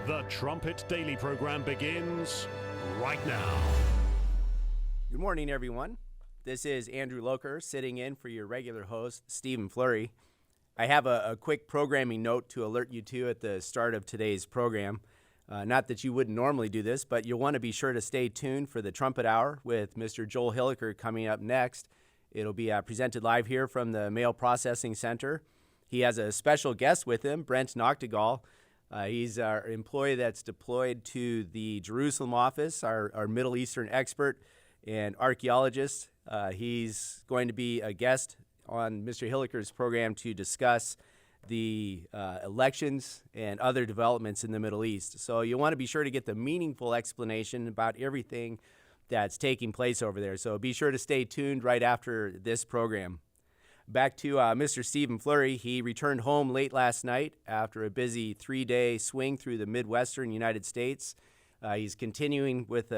The Trumpet Daily program begins right now. Good morning, everyone. This is Andrew Loker sitting in for your regular host, Stephen Flurry. I have a quick programming note to alert you to at the start of today's program. Not that you wouldn't normally do this, but you'll want to be sure to stay tuned for the Trumpet Hour with Mr. Joel Hilliker coming up next. It'll be presented live here from the Mail Processing Center. He has a special guest with him, Brent Noctegal. He's our employee that's deployed to the Jerusalem office, our Middle Eastern expert and archaeologist. He's going to be a guest on Mr. Hilliker's program to discuss the elections and other developments in the Middle East. So you'll want to be sure to get the meaningful explanation about everything that's taking place over there. So be sure to stay tuned right after this program. Back to Mr. Stephen Flurry. He returned home late last night after a busy 3-day swing through the Midwestern United States. He's continuing with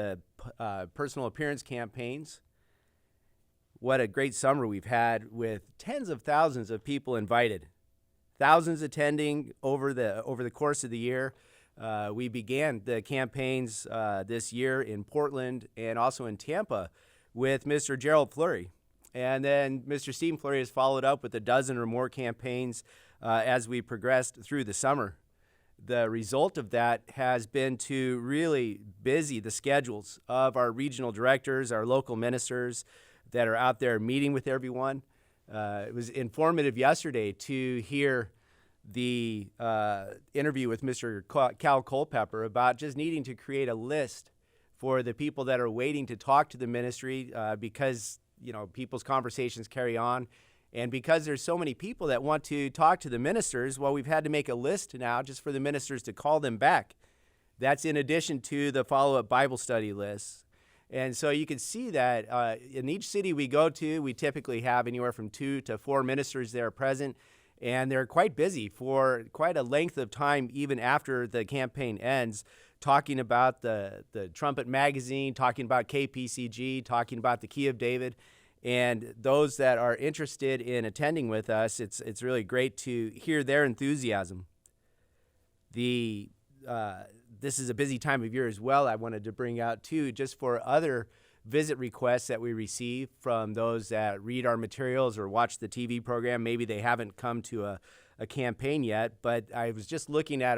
personal appearance campaigns. What a great summer we've had with tens of thousands of people invited, thousands attending over the course of the year. We began the campaigns this year in Portland and also in Tampa with Mr. Gerald Flurry. And then Mr. Stephen Flurry has followed up with a dozen or more campaigns as we progressed through the summer. The result of that has been to really busy the schedules of our regional directors, our local ministers that are out there meeting with everyone. It was informative yesterday to hear the interview with Mr. Cal Culpepper about just needing to create a list for the people that are waiting to talk to the ministry because people's conversations carry on. And because there's so many people that want to talk to the ministers, well, we've had to make a list now just for the ministers to call them back. That's in addition to the follow-up Bible study lists. And so you can see that in each city we go to, we typically have anywhere from 2 to 4 ministers there present, and they're quite busy for quite a length of time, even after the campaign ends, talking about the Trumpet magazine, talking about KPCG, talking about the Key of David. And those that are interested in attending with us, it's really great to hear their enthusiasm. This is a busy time of year as well. I wanted to bring out, too, just for other visit requests that we receive from those that read our materials or watch the TV program. Maybe they haven't come to a campaign yet, but I was just looking at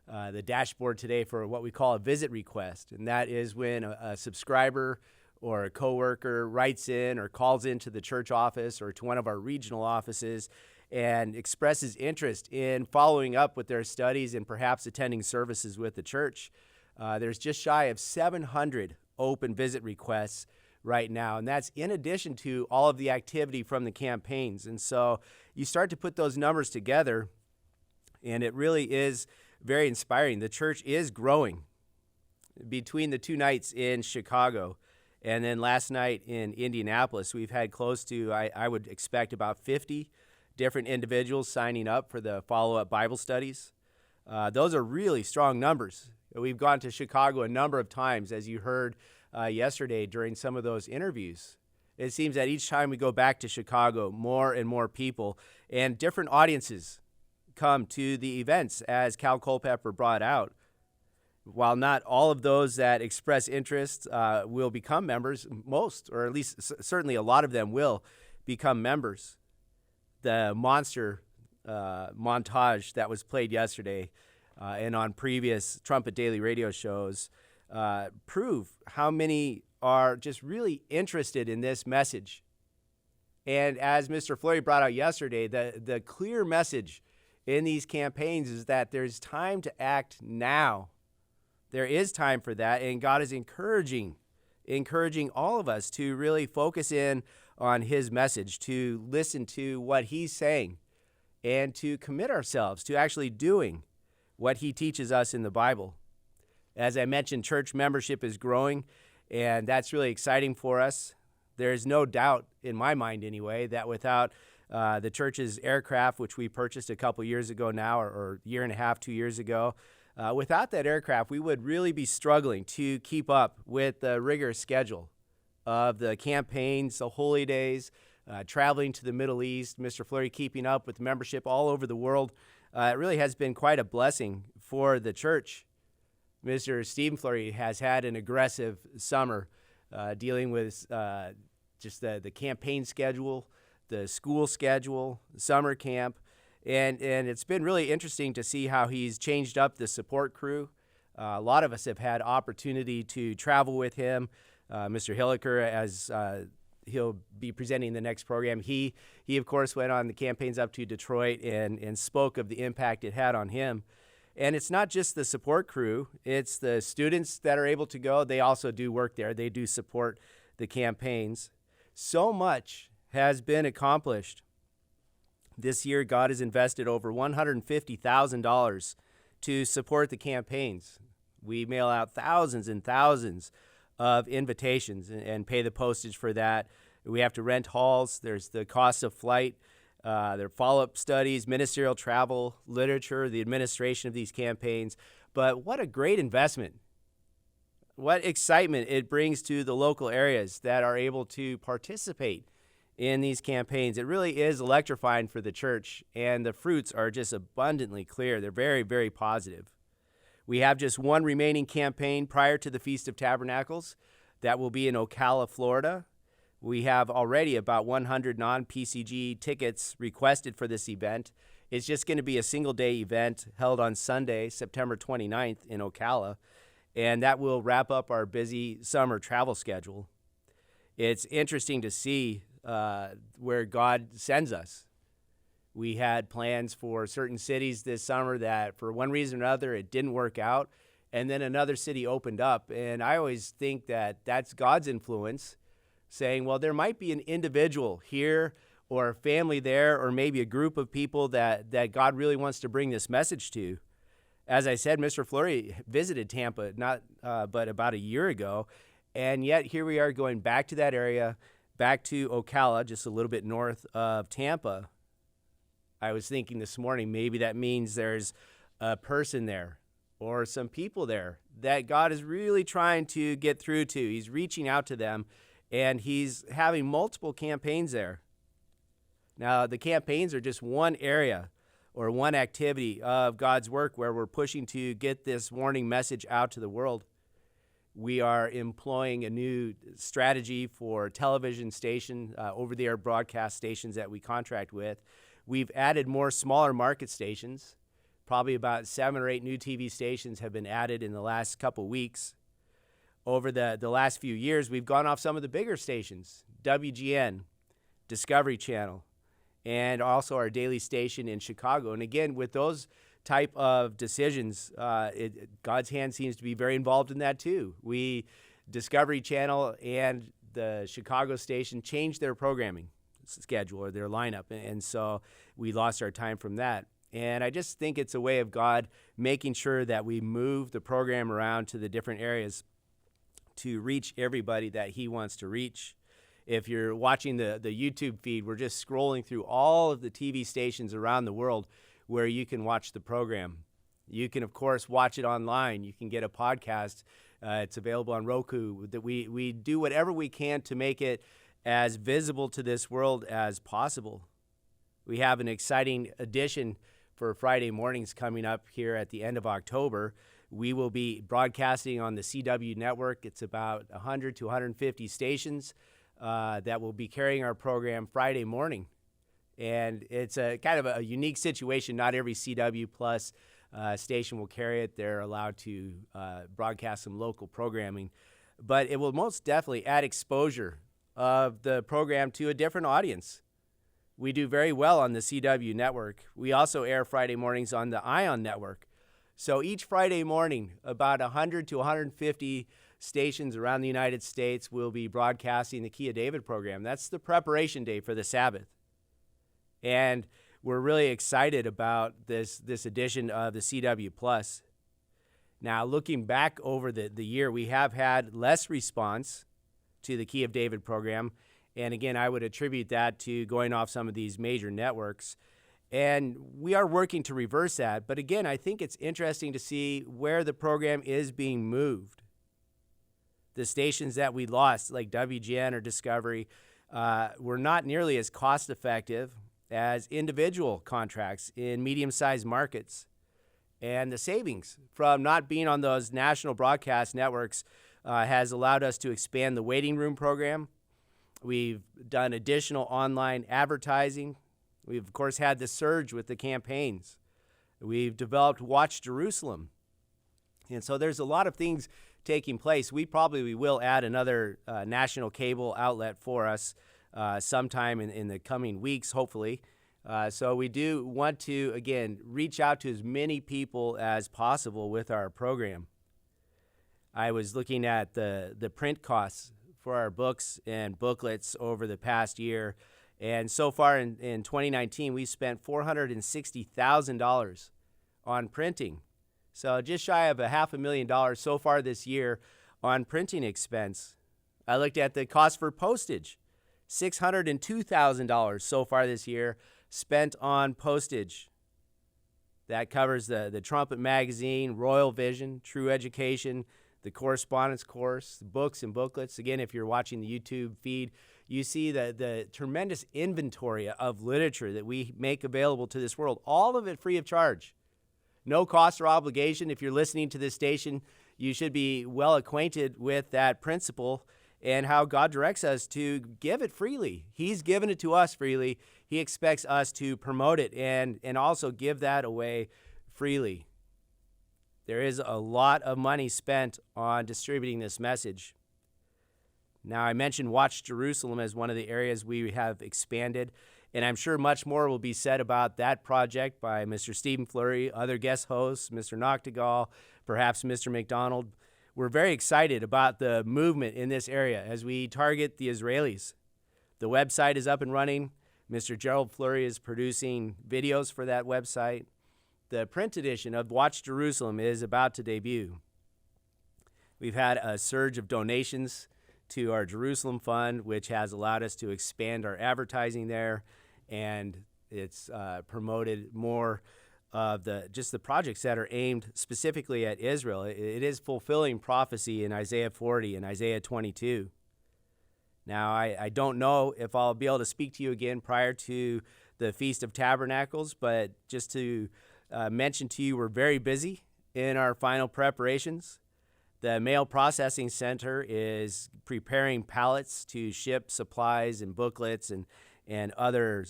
the dashboard today for what we call a visit request, and that is when a subscriber or a coworker writes in or calls into the church office or to one of our regional offices and expresses interest in following up with their studies and perhaps attending services with the church. There's just shy of 700 open visit requests right now, and that's in addition to all of the activity from the campaigns. And so you start to put those numbers together, and it really is very inspiring. The church is growing. Between the 2 nights in Chicago and then last night in Indianapolis, we've had close to, I would expect, about 50 different individuals signing up for the follow-up Bible studies. Those are really strong numbers. We've gone to Chicago a number of times, as you heard yesterday during some of those interviews. It seems that each time we go back to Chicago, more and more people and different audiences come to the events, as Cal Culpepper brought out. While not all of those that express interest will become members, most, or at least certainly a lot of them will become members. The monster montage that was played yesterday and on previous Trumpet Daily radio shows prove how many are just really interested in this message. And as Mr. Flurry brought out yesterday, the clear message in these campaigns is that there's time to act now. There is time for that, and God is encouraging all of us to really focus in on his message, to listen to what he's saying, and to commit ourselves to actually doing what he teaches us in the Bible. As I mentioned, church membership is growing, and that's really exciting for us. There's no doubt, in my mind anyway, that without the church's aircraft, which we purchased a couple years ago now, or a year and a half, 2 years ago, without that aircraft, we would really be struggling to keep up with the rigorous schedule of the campaigns, the holy days, traveling to the Middle East, Mr. Flurry keeping up with membership all over the world. It really has been quite a blessing for the church. Mr. Stephen Fleury has had an aggressive summer dealing with just the campaign schedule, the school schedule, summer camp, and it's been really interesting to see how he's changed up the support crew. A lot of us have had opportunity to travel with him. Mr. Hilliker, as he'll be presenting the next program, he of course went on the campaigns up to Detroit and spoke of the impact it had on him. And it's not just the support crew, it's the students that are able to go. They also do work there. They do support the campaigns. So much has been accomplished. This year, God has invested over $150,000 to support the campaigns. We mail out thousands and thousands of invitations and pay the postage for that. We have to rent halls. There's the cost of flight. There are follow-up studies, ministerial travel, literature, the administration of these campaigns. But what a great investment. What excitement it brings to the local areas that are able to participate in these campaigns. It really is electrifying for the church, and the fruits are just abundantly clear. They're very, very positive. We have just one remaining campaign prior to the Feast of Tabernacles. That will be in Ocala, Florida. We have already about 100 non-PCG tickets requested for this event. It's just going to be a single-day event held on Sunday, September 29th in Ocala, and that will wrap up our busy summer travel schedule. It's interesting to see where God sends us. We had plans for certain cities this summer that for one reason or another it didn't work out, and then another city opened up, and I always think that that's God's influence, saying, well, there might be an individual here or a family there or maybe a group of people that God really wants to bring this message to. As I said, Mr. Fleury visited Tampa but about a year ago, and yet here we are going back to that area, back to Ocala, just a little bit north of Tampa. I was thinking this morning maybe that means there's a person there or some people there that God is really trying to get through to. He's reaching out to them, and he's having multiple campaigns there. Now, the campaigns are just one area or one activity of God's work where we're pushing to get this warning message out to the world. We are employing a new strategy for television station, over-the-air broadcast stations that we contract with. We've added more smaller market stations. Probably about 7 or 8 new TV stations have been added in the last couple weeks. Over the last few years, we've gone off some of the bigger stations, WGN, Discovery Channel, and also our daily station in Chicago. And again, with those type of decisions, God's hand seems to be very involved in that too. Discovery Channel and the Chicago station changed their programming schedule or their lineup, and so we lost our time from that. And I just think it's a way of God making sure that we move the program around to the different areas to reach everybody that he wants to reach. If you're watching the YouTube feed, we're just scrolling through all of the TV stations around the world where you can watch the program. You can, of course, watch it online. You can get a podcast. It's available on Roku. That we do whatever we can to make it as visible to this world as possible. We have an exciting edition for Friday mornings coming up here at the end of October. We will be broadcasting on the CW network. It's about 100 to 150 stations that will be carrying our program Friday morning. And it's a kind of a unique situation. Not every CW Plus station will carry it. They're allowed to broadcast some local programming. But it will most definitely add exposure of the program to a different audience. We do very well on the CW network. We also air Friday mornings on the ION network. So each Friday morning, about 100 to 150 stations around the United States will be broadcasting the Key of David program. That's the preparation day for the Sabbath. And we're really excited about this edition of the CW Plus. Now, looking back over the year, we have had less response to the Key of David program. And again, I would attribute that to going off some of these major networks. And we are working to reverse that. But again, I think it's interesting to see where the program is being moved. The stations that we lost, like WGN or Discovery, were not nearly as cost effective as individual contracts in medium-sized markets. And the savings from not being on those national broadcast networks has allowed us to expand the waiting room program. We've done additional online advertising. We've, of course, had the surge with the campaigns. We've developed Watch Jerusalem. And so there's a lot of things taking place. We probably will add another national cable outlet for us sometime in the coming weeks, hopefully. So we do want to, again, reach out to as many people as possible with our program. I was looking at the print costs for our books and booklets over the past year. And so far in 2019, we spent $460,000 on printing. So just shy of $500,000 so far this year on printing expense. I looked at the cost for postage, $602,000 so far this year spent on postage. That covers the Trumpet magazine, Royal Vision, True Education, the correspondence course, books and booklets. Again, if you're watching the YouTube feed, you see the tremendous inventory of literature that we make available to this world, all of it free of charge. No cost or obligation. If you're listening to this station, you should be well acquainted with that principle and how God directs us to give it freely. He's given it to us freely. He expects us to promote it and also give that away freely. There is a lot of money spent on distributing this message. Now, I mentioned Watch Jerusalem as one of the areas we have expanded, and I'm sure much more will be said about that project by Mr. Stephen Flurry, other guest hosts, Mr. Noctegal, perhaps Mr. McDonald. We're very excited about the movement in this area as we target the Israelis. The website is up and running. Mr. Gerald Flurry is producing videos for that website. The print edition of Watch Jerusalem is about to debut. We've had a surge of donations to our Jerusalem Fund, which has allowed us to expand our advertising there, and it's promoted more of the projects that are aimed specifically at Israel. It is fulfilling prophecy in Isaiah 40 and Isaiah 22. Now, I don't know if I'll be able to speak to you again prior to the Feast of Tabernacles, but just to mention to you, we're very busy in our final preparations. The Mail Processing Center is preparing pallets to ship supplies and booklets and other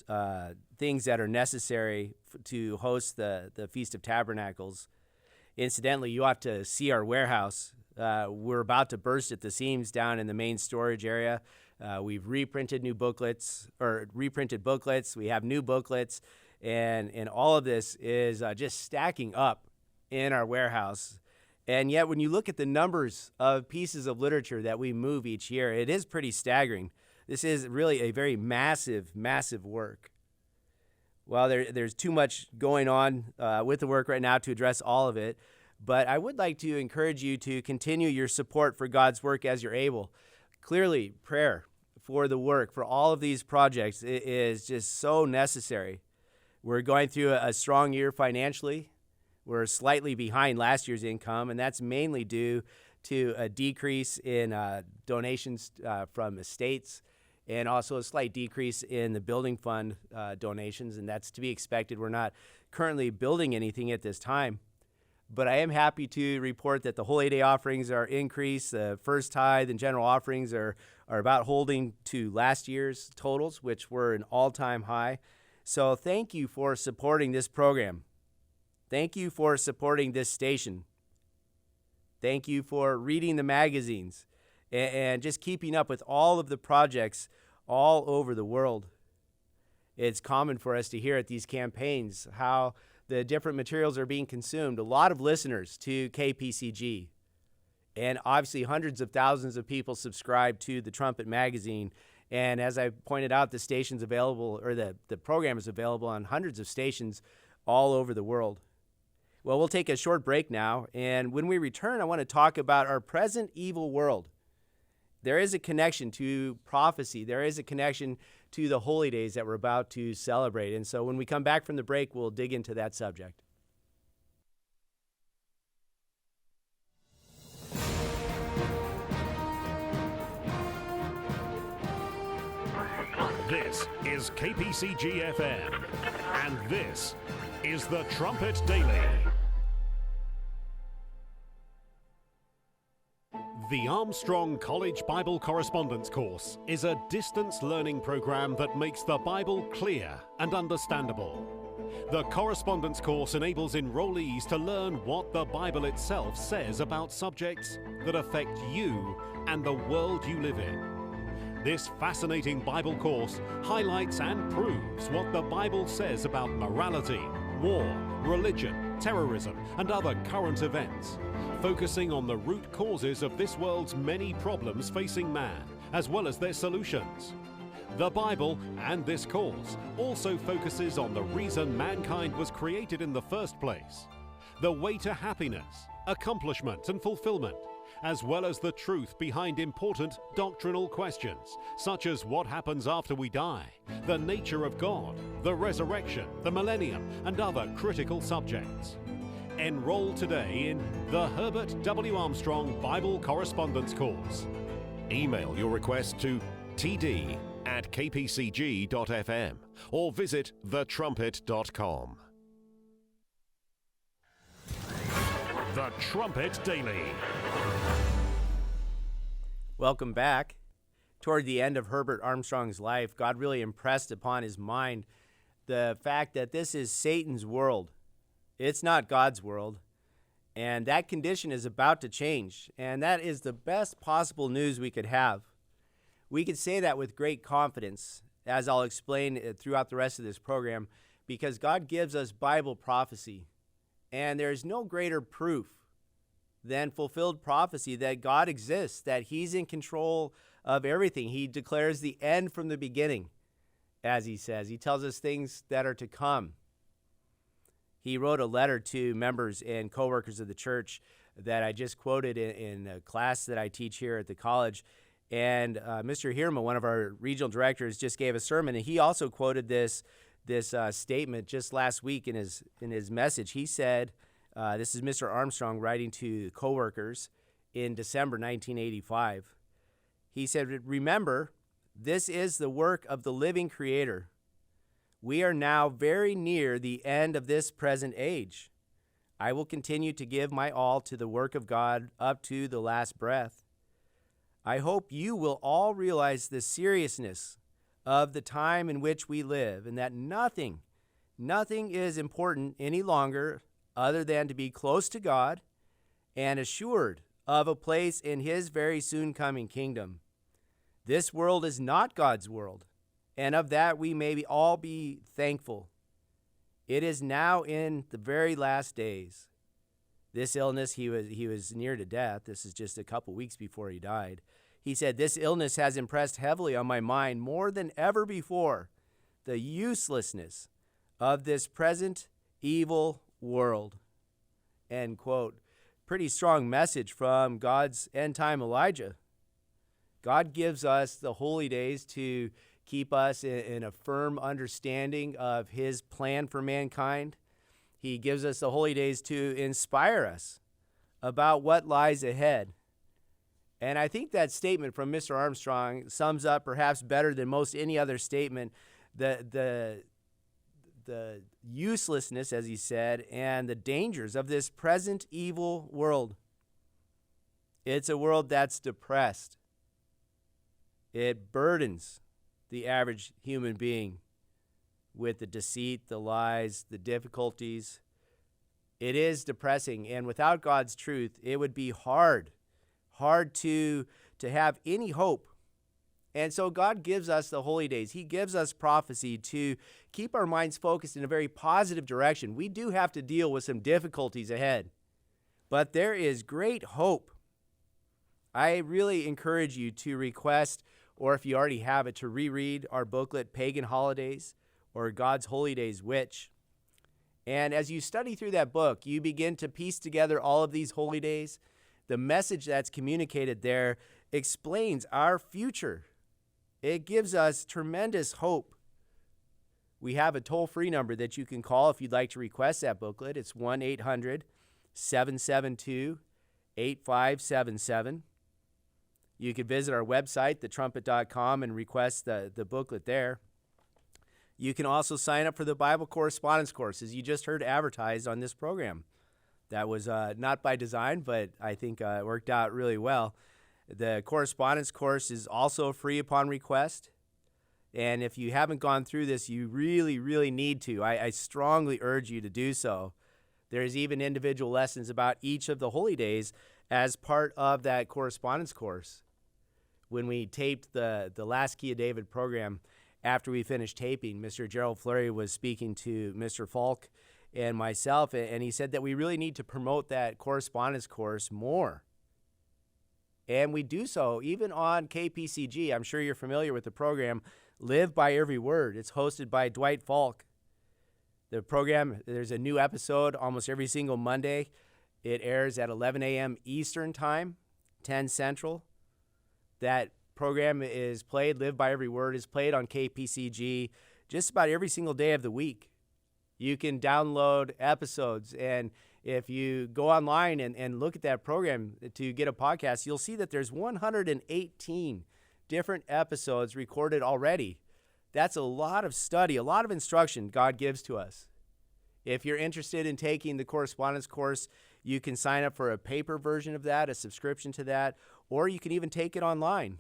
things that are necessary to host the Feast of Tabernacles. Incidentally, you ought to see our warehouse. We're about to burst at the seams down in the main storage area. We've reprinted booklets. We have new booklets, and all of this is just stacking up in our warehouse. And yet, when you look at the numbers of pieces of literature that we move each year, it is pretty staggering. This is really a very massive, massive work. Well, there's too much going on with the work right now to address all of it, but I would like to encourage you to continue your support for God's work as you're able. Clearly, prayer for the work, for all of these projects, is just so necessary. We're going through a strong year financially. We're slightly behind last year's income, and that's mainly due to a decrease in donations from estates and also a slight decrease in the building fund donations, and that's to be expected. We're not currently building anything at this time, but I am happy to report that the Holy Day offerings are increased. The first tithe and general offerings are about holding to last year's totals, which were an all-time high. So thank you for supporting this program. Thank you for supporting this station. Thank you for reading the magazines and just keeping up with all of the projects all over the world. It's common for us to hear at these campaigns how the different materials are being consumed. A lot of listeners to KPCG, and obviously hundreds of thousands of people subscribe to the Trumpet magazine. And as I pointed out, the station's available, or the program is available on hundreds of stations all over the world. Well, we'll take a short break now, and when we return, I want to talk about our present evil world. There is a connection to prophecy. There is a connection to the holy days that we're about to celebrate. And so when we come back from the break, we'll dig into that subject. This is KPCG FM, and this is the Trumpet Daily. The Armstrong College Bible Correspondence Course is a distance learning program that makes the Bible clear and understandable. The correspondence course enables enrollees to learn what the Bible itself says about subjects that affect you and the world you live in. This fascinating Bible course highlights and proves what the Bible says about morality, war, religion, terrorism, and other current events, focusing on the root causes of this world's many problems facing man, as well as their solutions. The Bible and this course also focuses on the reason mankind was created in the first place, the way to happiness, accomplishment, and fulfillment, as well as the truth behind important doctrinal questions, such as what happens after we die, the nature of God, the resurrection, the millennium, and other critical subjects. Enroll today in the Herbert W. Armstrong Bible Correspondence Course. Email your request to td@kpcg.fm or visit thetrumpet.com. The Trumpet Daily. Welcome back. Toward the end of Herbert Armstrong's life, God really impressed upon his mind the fact that this is Satan's world. It's not God's world. And that condition is about to change. And that is the best possible news we could have. We could say that with great confidence, as I'll explain throughout the rest of this program, because God gives us Bible prophecy. And there's no greater proof than fulfilled prophecy that God exists, that he's in control of everything. He declares the end from the beginning, as he says. He tells us things that are to come. He wrote a letter to members and co-workers of the church that I just quoted in a class that I teach here at the college. And Mr. Hirma, one of our regional directors, just gave a sermon, and he also quoted this statement just last week in his message. He said, this is Mr. Armstrong writing to coworkers in December 1985. He said, "Remember, this is the work of the living Creator. We are now very near the end of this present age. I will continue to give my all to the work of God up to the last breath. I hope you will all realize the seriousness of the time in which we live, and that nothing is important any longer other than to be close to God and assured of a place in his very soon coming kingdom. This world is not God's world, and of that we may all be thankful. It is now in the very last days." This illness, he was near to death. This is just a couple weeks before he died. He said, "This illness has impressed heavily on my mind more than ever before the uselessness of this present evil world." End quote. Pretty strong message from God's end-time Elijah. God gives us the holy days to keep us in a firm understanding of his plan for mankind. He gives us the holy days to inspire us about what lies ahead. And I think that statement from Mr. Armstrong sums up perhaps better than most any other statement the uselessness, as he said, and the dangers of this present evil world. It's a world that's depressed. It burdens the average human being with the deceit, the lies, the difficulties. It is depressing, and without God's truth, it would be hard to have any hope. And so God gives us the holy days. He gives us prophecy to keep our minds focused in a very positive direction. We do have to deal with some difficulties ahead, but there is great hope. I really encourage you to request, or if you already have it, to reread our booklet, Pagan Holidays, or God's Holy Days, Which? And as you study through that book, you begin to piece together all of these holy days. The message that's communicated there explains our future. It gives us tremendous hope. We have a toll-free number that you can call if you'd like to request that booklet. It's 1-800-772-8577. You can visit our website, thetrumpet.com, and request the booklet there. You can also sign up for the Bible correspondence courses you just heard advertised on this program. That was not by design, but I think it worked out really well. The correspondence course is also free upon request. And if you haven't gone through this, you really, really need to. I strongly urge you to do so. There's even individual lessons about each of the holy days as part of that correspondence course. When we taped the last Key of David program, after we finished taping, Mr. Gerald Fleury was speaking to Mr. Falk and myself, and he said that we really need to promote that correspondence course more. And we do so even on KPCG. I'm sure you're familiar with the program, Live by Every Word. It's hosted by Dwight Falk. The program, there's a new episode almost every single Monday. It airs at 11 a.m. Eastern Time, 10 Central. That program is played, Live by Every Word is played on KPCG just about every single day of the week. You can download episodes, and if you go online and look at that program to get a podcast, you'll see that there's 118 different episodes recorded already. That's a lot of study, a lot of instruction God gives to us. If you're interested in taking the correspondence course, you can sign up for a paper version of that, a subscription to that, or you can even take it online.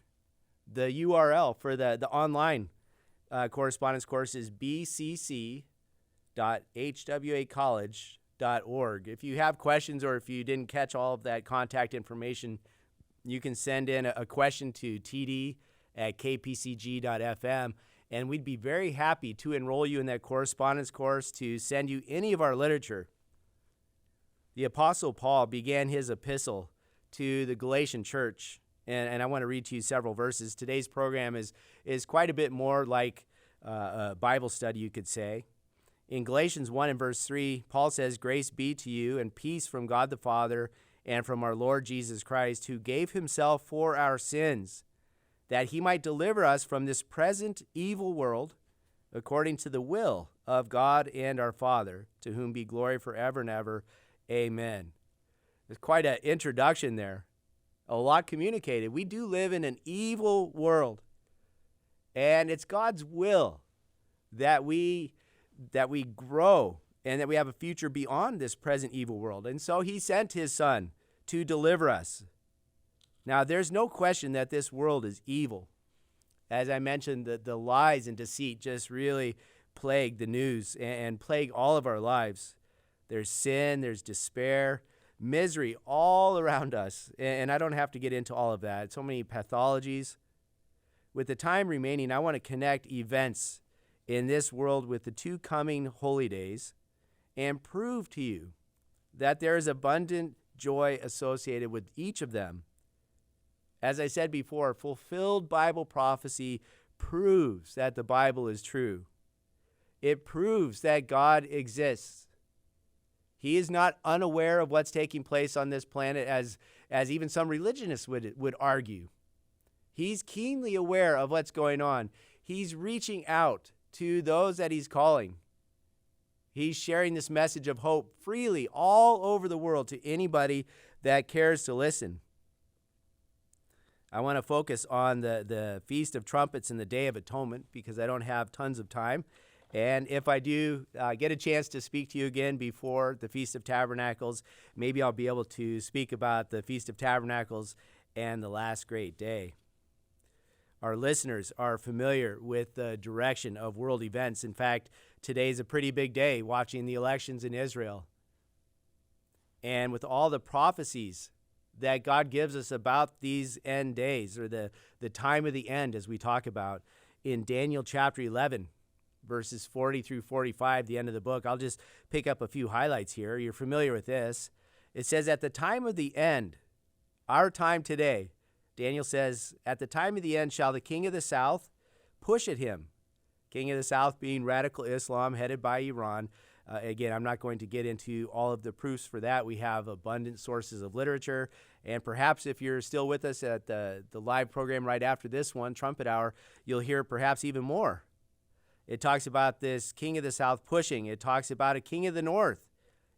The URL for the online correspondence course is bcc.hwacollege.org. If you have questions or if you didn't catch all of that contact information, you can send in a question to td@kpcg.fm, and we'd be very happy to enroll you in that correspondence course, to send you any of our literature. The Apostle Paul began his epistle to the Galatian church, and I want to read to you several verses. Today's program is quite a bit more like a Bible study, you could say. In Galatians 1 and verse 3, Paul says, "Grace be to you and peace from God the Father and from our Lord Jesus Christ, who gave himself for our sins, that he might deliver us from this present evil world, according to the will of God and our Father, to whom be glory forever and ever. Amen." There's quite an introduction there. A lot communicated. We do live in an evil world, and it's God's will that we grow and that we have a future beyond this present evil world. And so he sent his son to deliver us. Now, there's no question that this world is evil. As I mentioned, the lies and deceit just really plague the news and plague all of our lives. There's sin, there's despair, misery all around us. And I don't have to get into all of that. So many pathologies. With the time remaining, I want to connect events in this world with the two coming holy days and prove to you that there is abundant joy associated with each of them. As I said before, fulfilled Bible prophecy proves that the Bible is true. It proves that God exists. He is not unaware of what's taking place on this planet, as even some religionists would argue. He's keenly aware of what's going on. He's reaching out to those that he's calling. He's sharing this message of hope freely all over the world to anybody that cares to listen. I want to focus on the Feast of Trumpets and the Day of Atonement because I don't have tons of time. And if I do get a chance to speak to you again before the Feast of Tabernacles, maybe I'll be able to speak about the Feast of Tabernacles and the last great day. Our listeners are familiar with the direction of world events. In fact, today's a pretty big day watching the elections in Israel. And with all the prophecies that God gives us about these end days, or the time of the end, as we talk about in Daniel chapter 11, verses 40 through 45, the end of the book. I'll just pick up a few highlights here. You're familiar with this. It says, at the time of the end, our time today, Daniel says, at the time of the end shall the king of the south push at him. King of the south being radical Islam headed by Iran. Again, I'm not going to get into all of the proofs for that. We have abundant sources of literature. And perhaps if you're still with us at the live program right after this one, Trumpet Hour, you'll hear perhaps even more. It talks about this king of the south pushing. It talks about a king of the north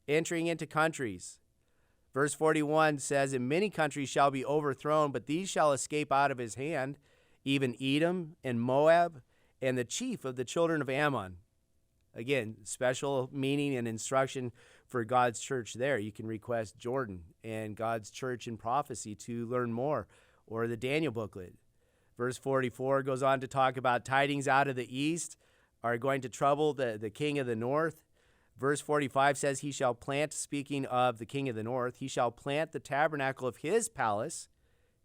entering into countries. Verse 41 says, and many countries shall be overthrown, but these shall escape out of his hand, even Edom and Moab and the chief of the children of Ammon. Again, special meaning and instruction for God's church there. You can request Jordan and God's church in prophecy to learn more. or the Daniel booklet. Verse 44 goes on to talk about tidings out of the east are going to trouble the king of the north. Verse 45 says, he shall plant, speaking of the king of the north, he shall plant the tabernacle of his palace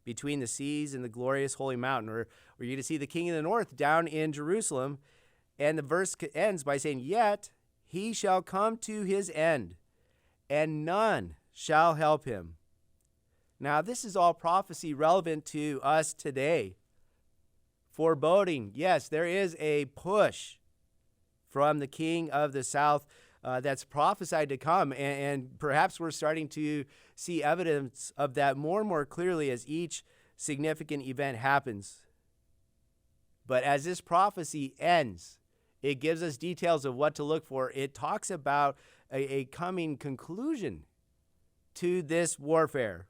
between the seas and the glorious holy mountain. Or you're going to see the king of the north down in Jerusalem. And the verse ends by saying, yet he shall come to his end, and none shall help him. Now, this is all prophecy relevant to us today. Foreboding, yes, there is a push from the king of the south that's prophesied to come, and perhaps we're starting to see evidence of that more and more clearly as each significant event happens. But as this prophecy ends, it gives us details of what to look for. It talks about a coming conclusion to this warfare.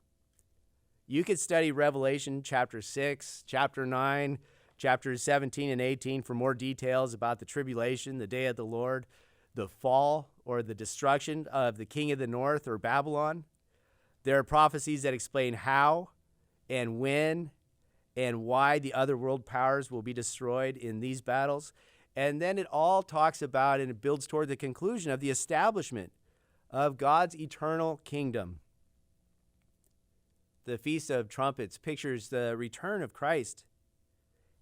You could study Revelation chapter 6, chapter 9, chapters 17 and 18 for more details about the tribulation, the day of the Lord, the fall or the destruction of the king of the north or Babylon. There are prophecies that explain how and when and why the other world powers will be destroyed in these battles. And then it all talks about and it builds toward the conclusion of the establishment of God's eternal kingdom. The Feast of Trumpets pictures the return of Christ.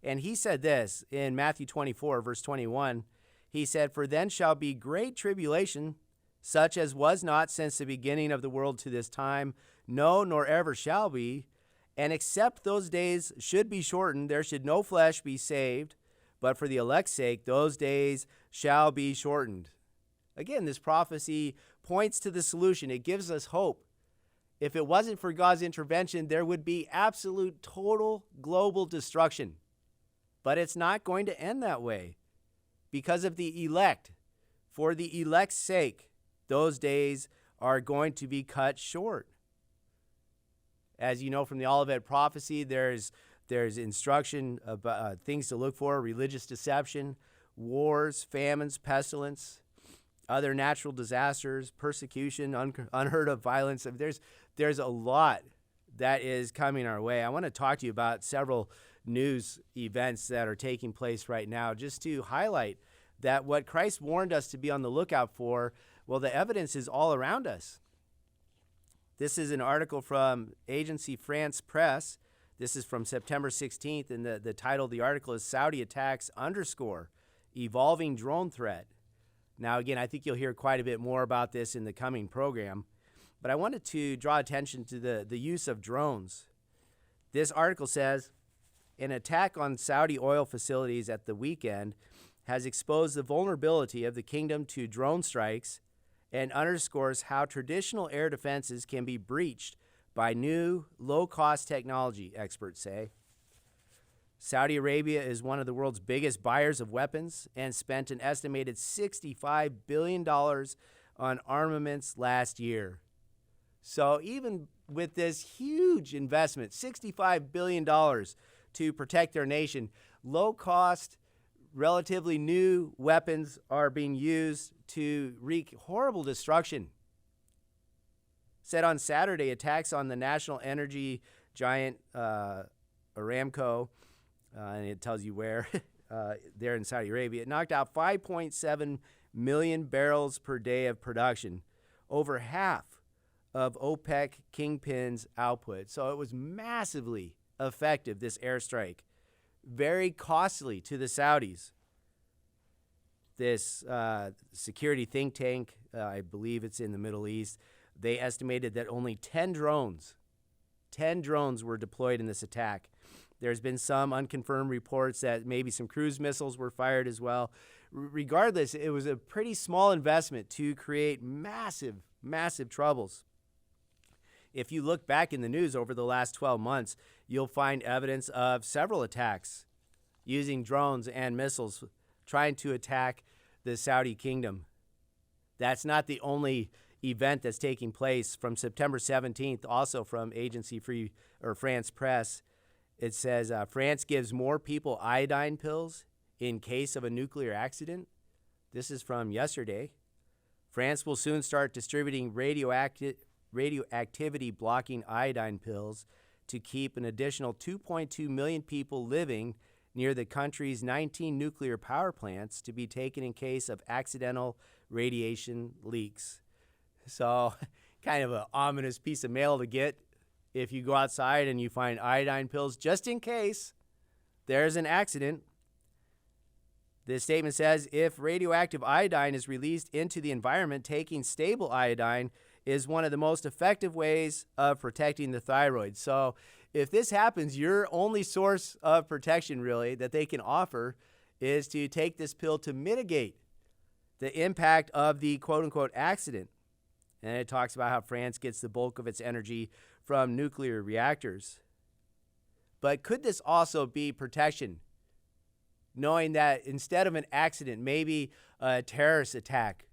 And he said this in Matthew 24, verse 21. He said, for then shall be great tribulation, such as was not since the beginning of the world to this time, no, nor ever shall be. And except those days should be shortened, there should no flesh be saved. But for the elect's sake, those days shall be shortened. Again, this prophecy points to the solution. It gives us hope. If it wasn't for God's intervention, there would be absolute, total, global destruction. But it's not going to end that way because of the elect. For the elect's sake, those days are going to be cut short. As you know from the Olivet prophecy, there's instruction about things to look for: religious deception, wars, famines, pestilence, other natural disasters, persecution, unheard of violence. There's a lot that is coming our way. I want to talk to you about several news events that are taking place right now, just to highlight that what Christ warned us to be on the lookout for, well, the evidence is all around us. This is an article from Agency France Press. This is from September 16th, and the title of the article is Saudi Attacks Underscore Evolving Drone Threat. Now, again, I think you'll hear quite a bit more about this in the coming program, but I wanted to draw attention to the use of drones. This article says, an attack on Saudi oil facilities at the weekend has exposed the vulnerability of the kingdom to drone strikes and underscores how traditional air defenses can be breached by new, low-cost technology, experts say. Saudi Arabia is one of the world's biggest buyers of weapons and spent an estimated $65 billion on armaments last year. So even with this huge investment, $65 billion to protect their nation, low-cost, relatively new weapons are being used to wreak horrible destruction. Said on Saturday, attacks on the national energy giant Aramco, and it tells you where, there in Saudi Arabia, it knocked out 5.7 million barrels per day of production, over half of OPEC Kingpin's output. So it was massively effective, this airstrike. Very costly to the Saudis. This security think tank, I believe it's in the Middle East, they estimated that only 10 drones were deployed in this attack. There's been some unconfirmed reports that maybe some cruise missiles were fired as well. Regardless, it was a pretty small investment to create massive, massive troubles. If you look back in the news over the last 12 months, you'll find evidence of several attacks using drones and missiles trying to attack the Saudi kingdom. That's not the only event that's taking place. From September 17th, also from Agency France Press, it says France gives more people iodine pills in case of a nuclear accident. This is from yesterday. France will soon start distributing radioactivity blocking iodine pills to keep an additional 2.2 million people living near the country's 19 nuclear power plants to be taken in case of accidental radiation leaks. So, kind of an ominous piece of mail to get if you go outside and you find iodine pills, just in case there's an accident. This statement says, if radioactive iodine is released into the environment, taking stable iodine is one of the most effective ways of protecting the thyroid. So if this happens, your only source of protection, really, that they can offer is to take this pill to mitigate the impact of the quote-unquote accident. And it talks about how France gets the bulk of its energy from nuclear reactors. But could this also be protection? Knowing that instead of an accident, maybe a terrorist attack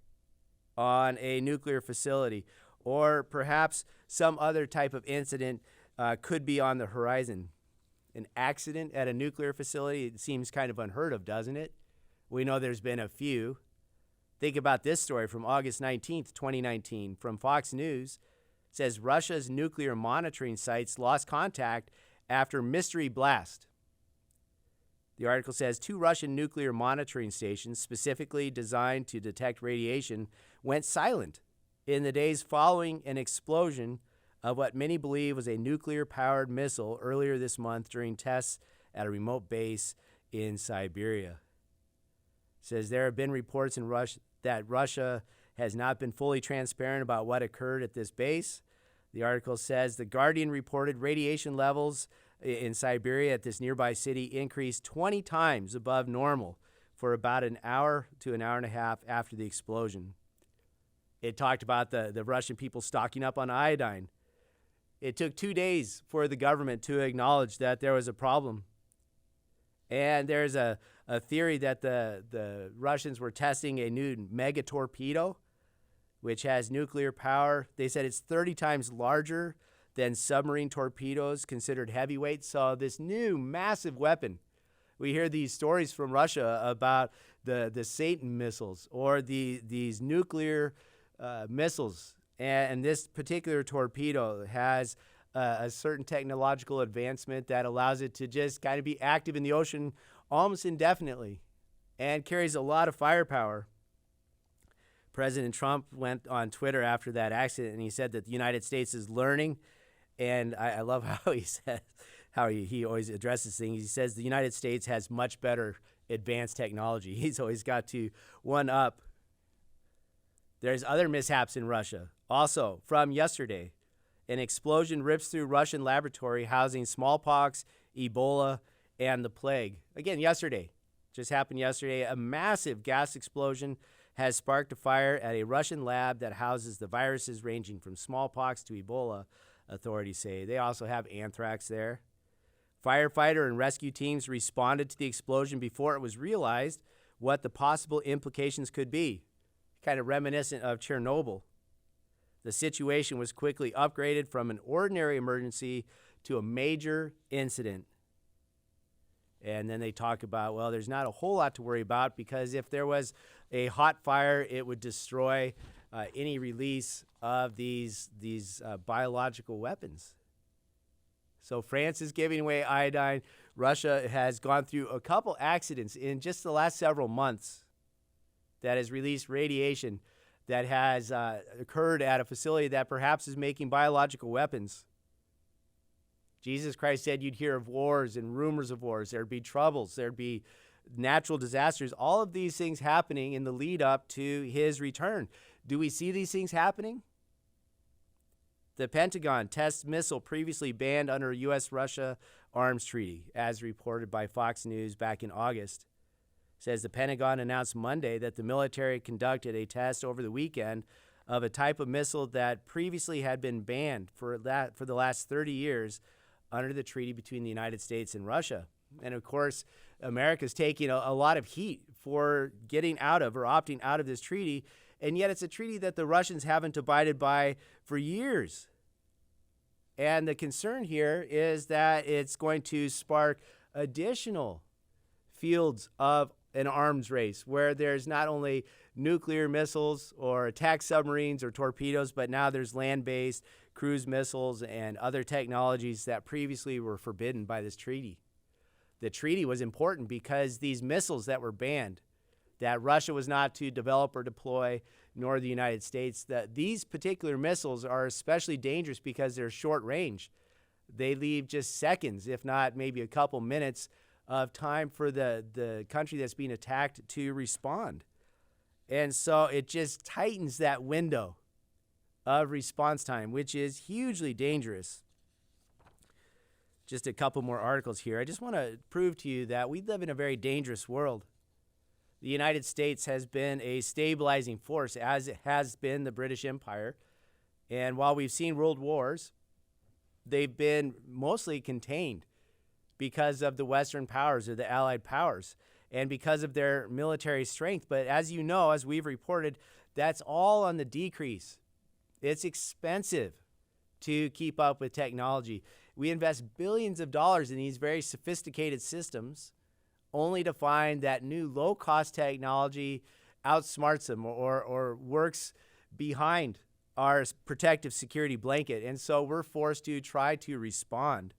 on a nuclear facility, or perhaps some other type of incident could be on the horizon. An accident at a nuclear facility, it seems kind of unheard of, doesn't it? We know there's been a few. Think about this story from August 19th, 2019, from Fox News. It says Russia's nuclear monitoring sites lost contact after mystery blast. The article says 2 Russian nuclear monitoring stations, specifically designed to detect radiation, went silent in the days following an explosion of what many believe was a nuclear-powered missile earlier this month during tests at a remote base in Siberia. It says there have been reports in Russia that Russia has not been fully transparent about what occurred at this base. The article says The Guardian reported radiation levels in Siberia at this nearby city increased 20 times above normal for about an hour to an hour and a half after the explosion. It talked about the Russian people stocking up on iodine. It took 2 days for the government to acknowledge that there was a problem. And there's a theory that the Russians were testing a new mega torpedo, which has nuclear power. They said it's 30 times larger than submarine torpedoes considered heavyweight. So this new massive weapon, we hear these stories from Russia about the Satan missiles or these nuclear missiles. And this particular torpedo has a certain technological advancement that allows it to just kind of be active in the ocean almost indefinitely and carries a lot of firepower. President Trump went on Twitter after that accident, and he said that the United States is learning. And I love how he says, how he always addresses things. He says the United States has much better advanced technology. He's always got to one up. There's other mishaps in Russia. Also, from yesterday, an explosion rips through Russian laboratory housing smallpox, Ebola, and the plague. Again, yesterday. Just happened yesterday. A massive gas explosion has sparked a fire at a Russian lab that houses the viruses ranging from smallpox to Ebola, authorities say. They also have anthrax there. Firefighter and rescue teams responded to the explosion before it was realized what the possible implications could be, kind of reminiscent of Chernobyl. The situation was quickly upgraded from an ordinary emergency to a major incident. And then they talk about, well, there's not a whole lot to worry about because if there was a hot fire, it would destroy any release of these biological weapons. So France is giving away iodine. Russia has gone through a couple accidents in just the last several months that has released radiation that has occurred at a facility that perhaps is making biological weapons. Jesus Christ said you'd hear of wars and rumors of wars. There'd be troubles. There'd be natural disasters. All of these things happening in the lead up to his return. Do we see these things happening? The Pentagon tests missile previously banned under a U.S.-Russia arms treaty, as reported by Fox News back in August. Says the Pentagon announced Monday that the military conducted a test over the weekend of a type of missile that previously had been banned for the last 30 years under the treaty between the United States and Russia. And of course, America's taking a lot of heat for getting out of or opting out of this treaty, and yet it's a treaty that the Russians haven't abided by for years. And the concern here is that it's going to spark additional fields of an arms race where there's not only nuclear missiles or attack submarines or torpedoes, but now there's land-based cruise missiles and other technologies that previously were forbidden by this treaty. The treaty was important because these missiles that were banned, that Russia was not to develop or deploy, nor the United States, that these particular missiles are especially dangerous because they're short range. They leave just seconds, if not maybe a couple minutes of time for the country that's being attacked to respond. And so it just tightens that window of response time, which is hugely dangerous. Just a couple more articles here. I just want to prove to you that we live in a very dangerous world. The United States has been a stabilizing force, as it has been the British Empire. And while we've seen world wars, they've been mostly contained because of the Western powers or the Allied powers and because of their military strength. But as you know, as we've reported, that's all on the decrease. It's expensive to keep up with technology. We invest billions of dollars in these very sophisticated systems only to find that new low-cost technology outsmarts them or works behind our protective security blanket. And so we're forced to try to respond.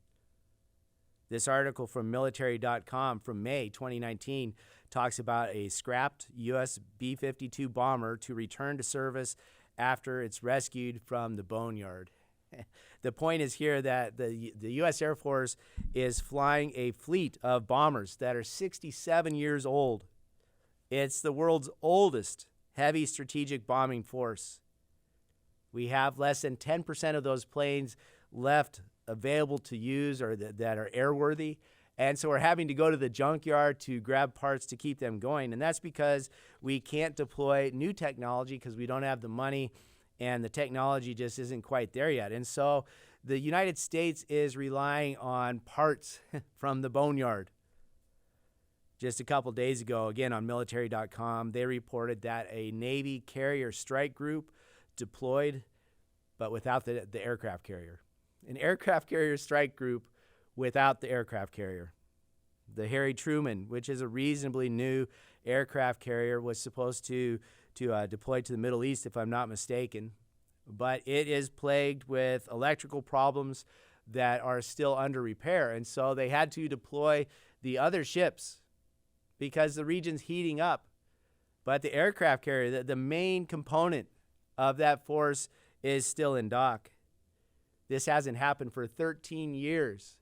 This article from military.com from May 2019 talks about a scrapped U.S. B-52 bomber to return to service after it's rescued from the boneyard. The point is here that the U.S. Air Force is flying a fleet of bombers that are 67 years old. It's the world's oldest heavy strategic bombing force. We have less than 10% of those planes left available to use or that are airworthy. And so we're having to go to the junkyard to grab parts to keep them going. And that's because we can't deploy new technology because we don't have the money and the technology just isn't quite there yet. And so the United States is relying on parts from the boneyard. Just a couple days ago, again on military.com, they reported that a Navy carrier strike group deployed, but without the aircraft carrier. An aircraft carrier strike group without the aircraft carrier. The Harry Truman, which is a reasonably new aircraft carrier, was supposed to deploy to the Middle East, if I'm not mistaken. But it is plagued with electrical problems that are still under repair. And so they had to deploy the other ships because the region's heating up. But the aircraft carrier, the main component of that force, is still in dock. This hasn't happened for 13 years.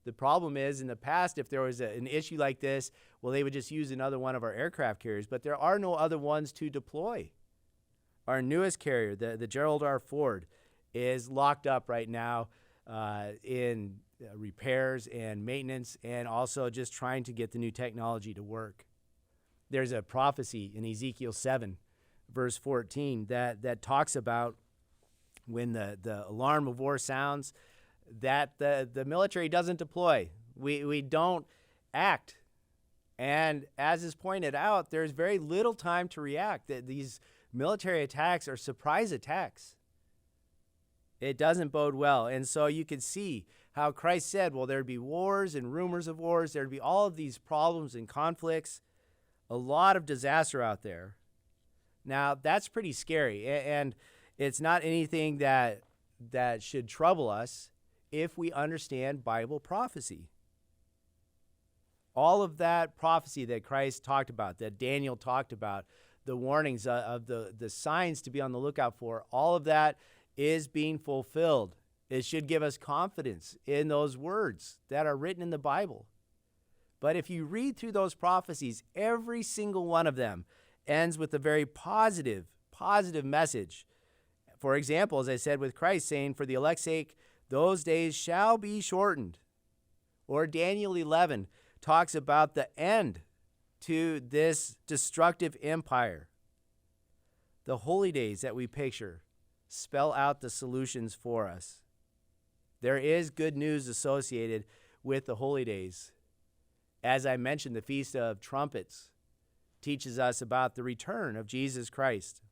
The problem is, in the past, if there was an issue like this, well, they would just use another one of our aircraft carriers, but there are no other ones to deploy. Our newest carrier, the Gerald R. Ford, is locked up right now in repairs and maintenance and also just trying to get the new technology to work. There's a prophecy in Ezekiel 7, verse 14, that talks about when the alarm of war sounds, that the military doesn't deploy. We don't act. And as is pointed out, there's very little time to react. These military attacks are surprise attacks. It doesn't bode well. And so you can see how Christ said, well, there'd be wars and rumors of wars. There'd be all of these problems and conflicts, a lot of disaster out there. Now, that's pretty scary. And it's not anything that should trouble us if we understand Bible prophecy. All of that prophecy that Christ talked about, that Daniel talked about, the warnings of the signs to be on the lookout for, all of that is being fulfilled. It should give us confidence in those words that are written in the Bible. But if you read through those prophecies, every single one of them ends with a very positive message. For example, as I said with Christ saying, for the elect's sake, those days shall be shortened. Or Daniel 11 talks about the end to this destructive empire. The holy days that we picture spell out the solutions for us. There is good news associated with the holy days. As I mentioned, the Feast of Trumpets teaches us about the return of Jesus Christ.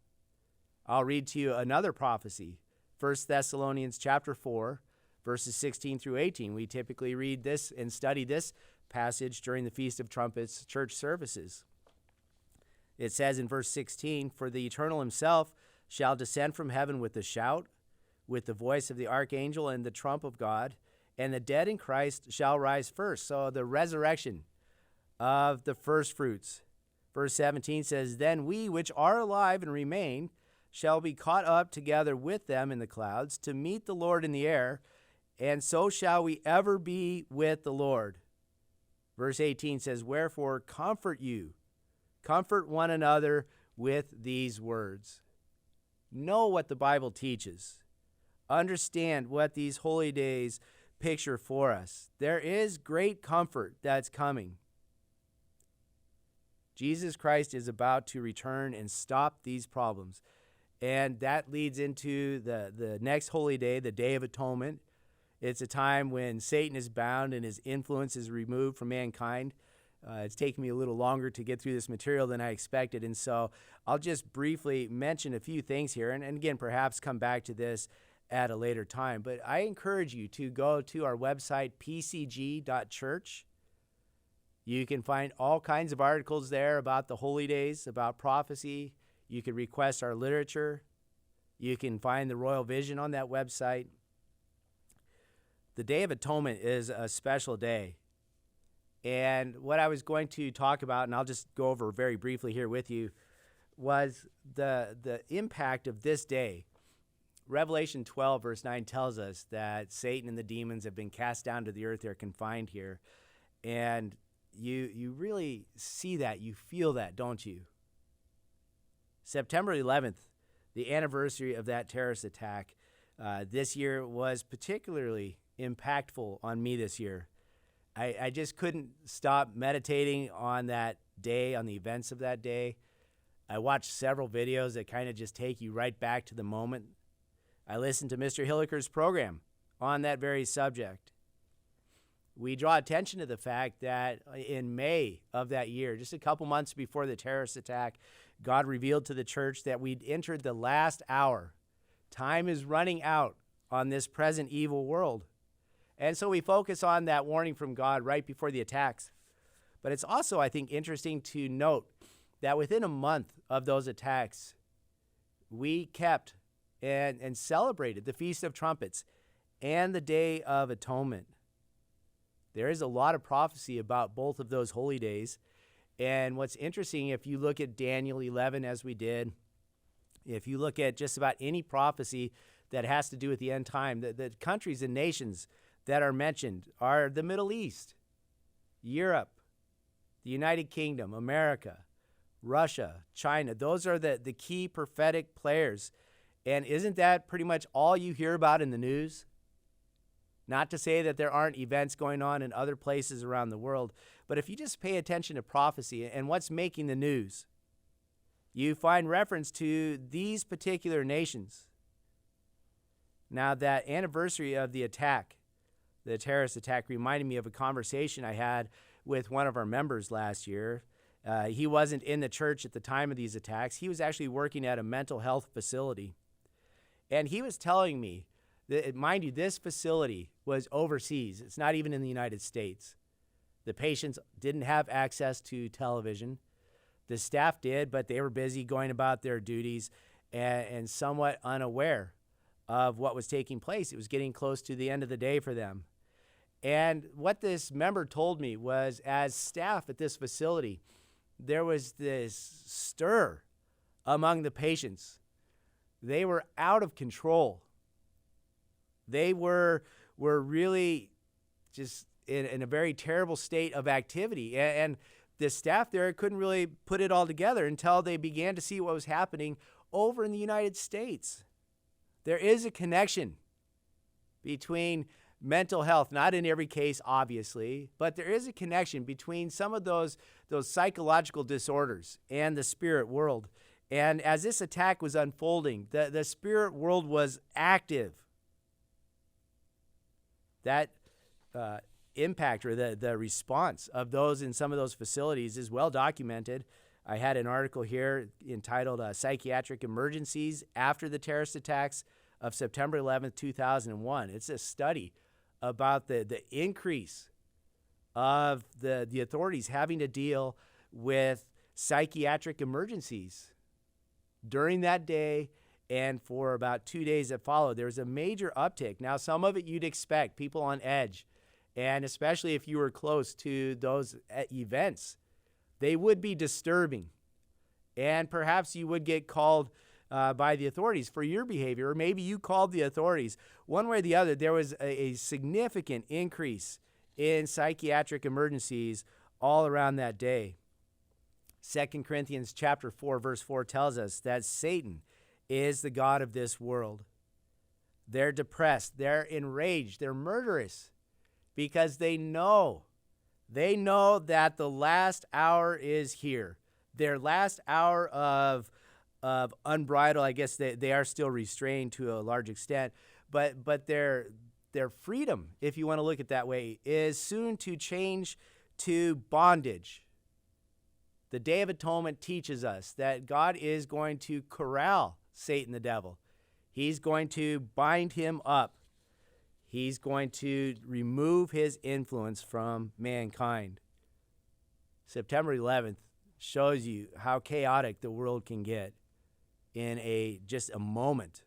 I'll read to you another prophecy, 1 Thessalonians chapter 4, verses 16 through 18. We typically read this and study this passage during the Feast of Trumpets church services. It says in verse 16, for the Eternal himself shall descend from heaven with a shout, with the voice of the archangel and the trump of God, and the dead in Christ shall rise first. So the resurrection of the first fruits. Verse 17 says, Then we which are alive and remain shall be caught up together with them in the clouds to meet the Lord in the air, and so shall we ever be with the Lord. Verse 18 says, Wherefore comfort one another with these words. Know what the Bible teaches. Understand what these holy days picture for us. There is great comfort that's coming. Jesus Christ is about to return and stop these problems. And that leads into the next holy day, the Day of Atonement. It's a time when Satan is bound and his influence is removed from mankind. It's taken me a little longer to get through this material than I expected, and so I'll just briefly mention a few things here, and again, perhaps come back to this at a later time. But I encourage you to go to our website, pcg.church. You can find all kinds of articles there about the holy days, about prophecy. You can request our literature. You can find the Royal Vision on that website. The Day of Atonement is a special day. And what I was going to talk about, and I'll just go over very briefly here with you, was the impact of this day. Revelation 12, verse 9 tells us that Satan and the demons have been cast down to the earth. They're confined here. And you really see that. You feel that, don't you? September 11th, the anniversary of that terrorist attack, this year was particularly impactful on me this year. I just couldn't stop meditating on that day, on the events of that day. I watched several videos that kind of just take you right back to the moment. I listened to Mr. Hilliker's program on that very subject. We draw attention to the fact that in May of that year, just a couple months before the terrorist attack, God revealed to the church that we'd entered the last hour. Time is running out on this present evil world. And so we focus on that warning from God right before the attacks. But it's also, I think, interesting to note that within a month of those attacks, we kept and celebrated the Feast of Trumpets and the Day of Atonement. There is a lot of prophecy about both of those holy days. And what's interesting, if you look at Daniel 11, as we did, if you look at just about any prophecy that has to do with the end time, the countries and nations that are mentioned are the Middle East, Europe, the United Kingdom, America, Russia, China. Those are the key prophetic players. And isn't that pretty much all you hear about in the news? Not to say that there aren't events going on in other places around the world, but if you just pay attention to prophecy and what's making the news, you find reference to these particular nations. Now, that anniversary of the attack, the terrorist attack, reminded me of a conversation I had with one of our members last year. He wasn't in the church at the time of these attacks. He was actually working at a mental health facility. And he was telling me that, mind you, this facility was overseas. It's not even in the United States. The patients didn't have access to television. The staff did, but they were busy going about their duties and somewhat unaware of what was taking place. It was getting close to the end of the day for them. And what this member told me was, as staff at this facility, there was this stir among the patients. They were out of control. They were really just in a very terrible state of activity. And the staff there couldn't really put it all together until they began to see what was happening over in the United States. There is a connection between mental health, not in every case, obviously, but there is a connection between some of those psychological disorders and the spirit world. And as this attack was unfolding, the spirit world was active. That impact or the response of those in some of those facilities is well documented. I had an article here entitled Psychiatric Emergencies After the Terrorist Attacks of September 11th, 2001. It's a study about the increase of the authorities having to deal with psychiatric emergencies during that day And for about 2 days that followed, there was a major uptick. Now, some of it you'd expect, people on edge. And especially if you were close to those events, they would be disturbing. And perhaps you would get called by the authorities for your behavior, or maybe you called the authorities. One way or the other, there was a significant increase in psychiatric emergencies all around that day. 2 Corinthians chapter 4, verse 4 tells us that Satan is the god of this world. They're depressed, they're enraged, they're murderous because they know that the last hour is here. Their last hour of unbridled, I guess they are still restrained to a large extent, but their freedom, if you want to look at it that way, is soon to change to bondage. The Day of Atonement teaches us that God is going to corral Satan the devil. He's going to bind him up. He's going to remove his influence from mankind. September 11th shows you how chaotic the world can get in just a moment.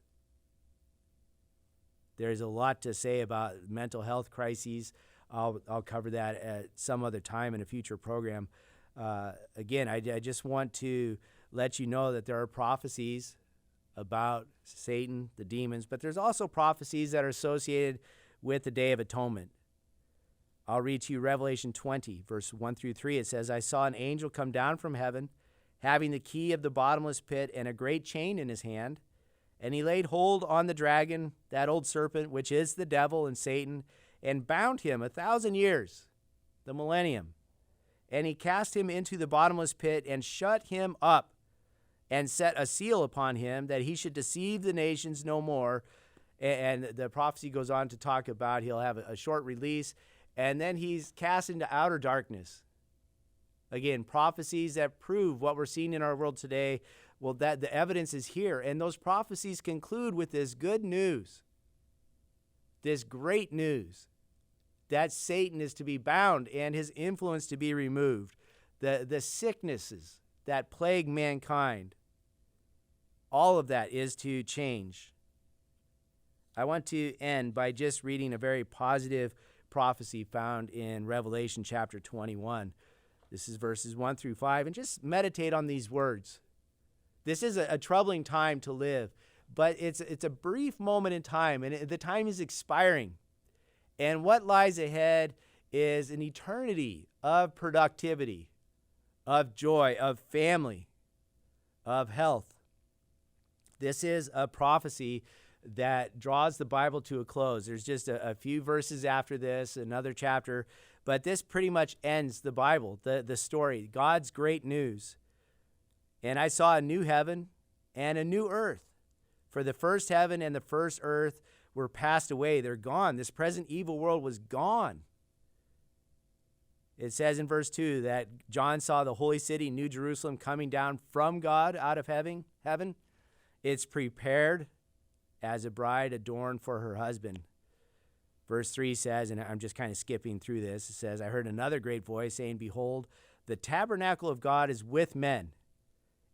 There's a lot to say about mental health crises. I'll cover that at some other time in a future program. Again, I just want to let you know that there are prophecies about Satan, the demons, but there's also prophecies that are associated with the Day of Atonement. I'll read to you Revelation 20, verse 1 through 3. It says, I saw an angel come down from heaven, having the key of the bottomless pit and a great chain in his hand. And he laid hold on the dragon, that old serpent, which is the devil and Satan, and bound him 1,000 years, the millennium. And he cast him into the bottomless pit and shut him up and set a seal upon him that he should deceive the nations no more. And the prophecy goes on to talk about he'll have a short release, and then he's cast into outer darkness. Again, prophecies that prove what we're seeing in our world today. Well, that the evidence is here, and those prophecies conclude with this good news, this great news, that Satan is to be bound and his influence to be removed. The sicknesses that plague mankind, all of that is to change. I want to end by just reading a very positive prophecy found in Revelation chapter 21. This is verses 1 through 5, and just meditate on these words. This is a troubling time to live, but it's a brief moment in time, and the time is expiring. And what lies ahead is an eternity of productivity, of joy, of family, of health. This is a prophecy that draws the Bible to a close. There's just a few verses after this, another chapter, but this pretty much ends the Bible, the story, God's great news. And I saw a new heaven and a new earth. For the first heaven and the first earth were passed away. They're gone. This present evil world was gone. It says in verse 2 that John saw the holy city, New Jerusalem, coming down from God out of heaven. It's prepared as a bride adorned for her husband. Verse 3 says, and I'm just kind of skipping through this, it says, I heard another great voice saying, behold, the tabernacle of God is with men,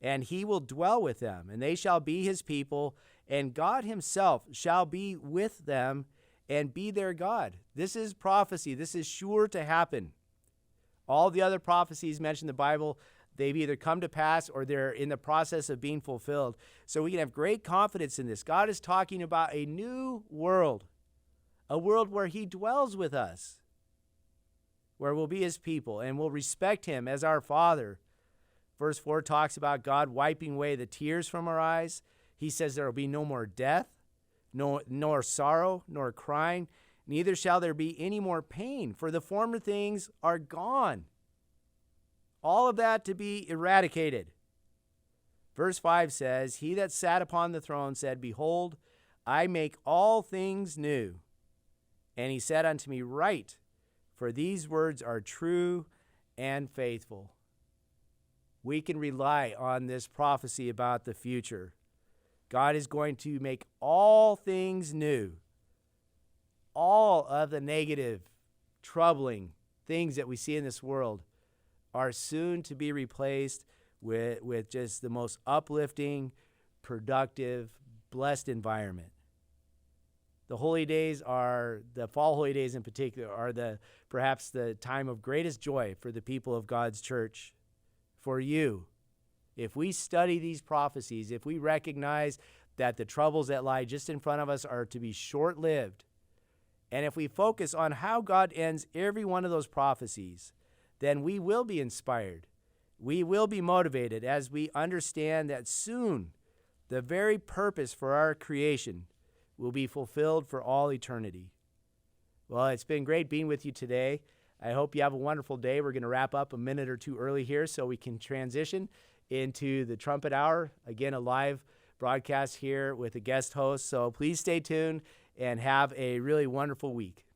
and he will dwell with them, and they shall be his people, and God himself shall be with them and be their God. This is prophecy. This is sure to happen. All the other prophecies mentioned in the Bible, they've either come to pass or they're in the process of being fulfilled. So we can have great confidence in this. God is talking about a new world, a world where he dwells with us, where we'll be his people and we'll respect him as our Father. Verse 4 talks about God wiping away the tears from our eyes. He says there will be no more death, nor sorrow, nor crying. Neither shall there be any more pain, for the former things are gone. All of that to be eradicated. Verse 5 says, he that sat upon the throne said, behold, I make all things new. And he said unto me, write, for these words are true and faithful. We can rely on this prophecy about the future. God is going to make all things new. All of the negative, troubling things that we see in this world are soon to be replaced with just the most uplifting, productive, blessed environment. The holy days are, the fall holy days in particular, are perhaps the time of greatest joy for the people of God's church. For you, if we study these prophecies, if we recognize that the troubles that lie just in front of us are to be short-lived, and if we focus on how God ends every one of those prophecies, then we will be inspired. We will be motivated as we understand that soon the very purpose for our creation will be fulfilled for all eternity. Well, it's been great being with you today. I hope you have a wonderful day. We're going to wrap up a minute or two early here so we can transition into the Trumpet Hour. Again, a live broadcast here with a guest host. So please stay tuned and have a really wonderful week.